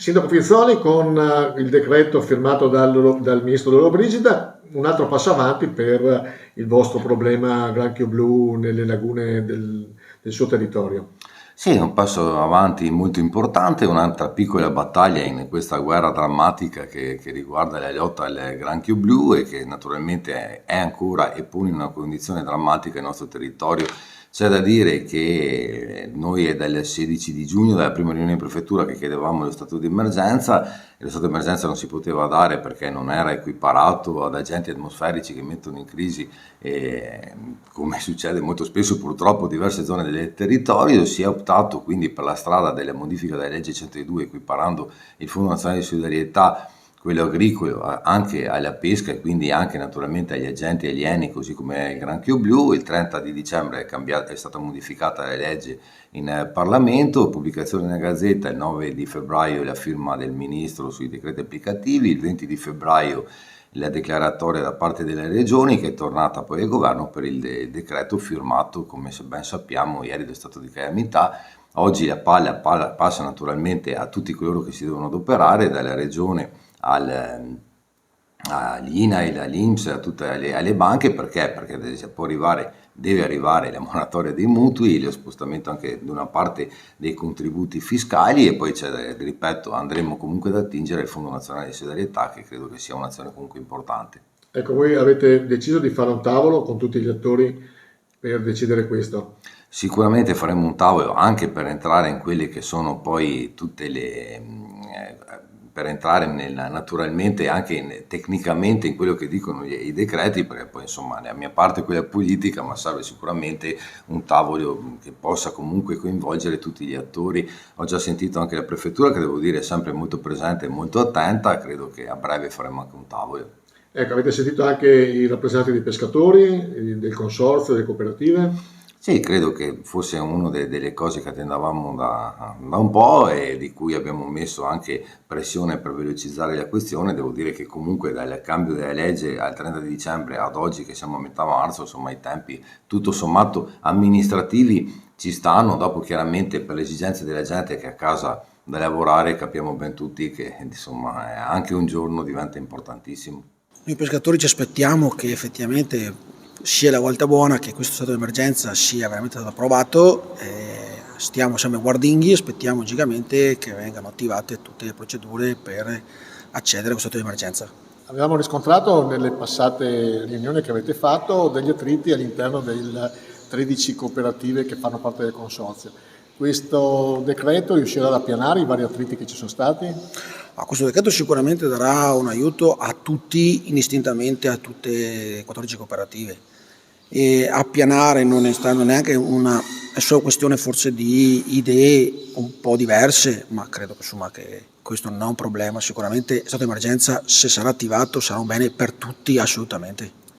Sindaco Pizzoli, con il decreto firmato dal ministro Lollobrigida, un altro passo avanti per il vostro problema granchio blu nelle lagune del suo territorio. Sì, è un passo avanti molto importante, un'altra piccola battaglia in questa guerra drammatica che riguarda la lotta al granchio blu e che naturalmente è ancora e pone in una condizione drammatica il nostro territorio. C'è da dire che noi è dal 16 di giugno, dalla prima riunione in prefettura, che chiedevamo lo stato di emergenza e lo stato di emergenza non si poteva dare perché non era equiparato ad agenti atmosferici che mettono in crisi, come succede molto spesso purtroppo in diverse zone del territorio. Si è optato quindi per la strada della modifica della legge 102, equiparando il Fondo Nazionale di Solidarietà, quello agricolo, anche alla pesca e quindi anche naturalmente agli agenti alieni, così come il granchio blu. Il 30 di dicembre è stata modificata la legge in Parlamento, pubblicazione nella Gazzetta. Il 9 di febbraio la firma del Ministro sui decreti applicativi, il 20 di febbraio la declaratoria da parte delle regioni, che è tornata poi al governo per il decreto firmato, come ben sappiamo, ieri dello stato di calamità. Oggi la palla passa naturalmente a tutti coloro che si devono adoperare, dalla regione all'INAIL, all'INPS, a tutte alle banche. Perché deve arrivare la moratoria dei mutui, lo spostamento anche di una parte dei contributi fiscali, e poi c'è, ripeto, andremo comunque ad attingere il Fondo Nazionale di Solidarietà, che credo che sia un'azione comunque importante. Ecco, voi avete deciso di fare un tavolo con tutti gli attori per decidere questo. Sicuramente faremo un tavolo anche per entrare in quelle che sono poi tutte per entrare naturalmente anche tecnicamente in quello che dicono i decreti, perché poi insomma la mia parte è quella politica, ma serve sicuramente un tavolo che possa comunque coinvolgere tutti gli attori. Ho già sentito anche la prefettura, che devo dire è sempre molto presente e molto attenta. Credo che a breve faremo anche un tavolo. Ecco, avete sentito anche i rappresentanti dei pescatori, del consorzio, delle cooperative? Sì, credo che fosse una delle cose che attendavamo da un po' e di cui abbiamo messo anche pressione per velocizzare la questione. Devo dire che comunque dal cambio della legge al 30 di dicembre ad oggi che siamo a metà marzo, insomma i tempi tutto sommato amministrativi ci stanno. Dopo chiaramente per le esigenze della gente che è a casa da lavorare capiamo ben tutti che insomma anche un giorno diventa importantissimo. Noi pescatori ci aspettiamo che effettivamente sia la volta buona, che questo stato di emergenza sia veramente stato approvato. Stiamo sempre guardinghi, aspettiamo logicamente che vengano attivate tutte le procedure per accedere a questo stato di emergenza. Avevamo riscontrato nelle passate riunioni che avete fatto degli attriti all'interno delle 13 cooperative che fanno parte del consorzio. Questo decreto riuscirà ad appianare i vari attriti che ci sono stati? Questo decreto sicuramente darà un aiuto a tutti, indistintamente a tutte le 14 cooperative. E appianare non è stato neanche è solo questione forse di idee un po' diverse, ma credo insomma che questo non è un problema. Sicuramente il stato di emergenza, se sarà attivato, sarà un bene per tutti assolutamente.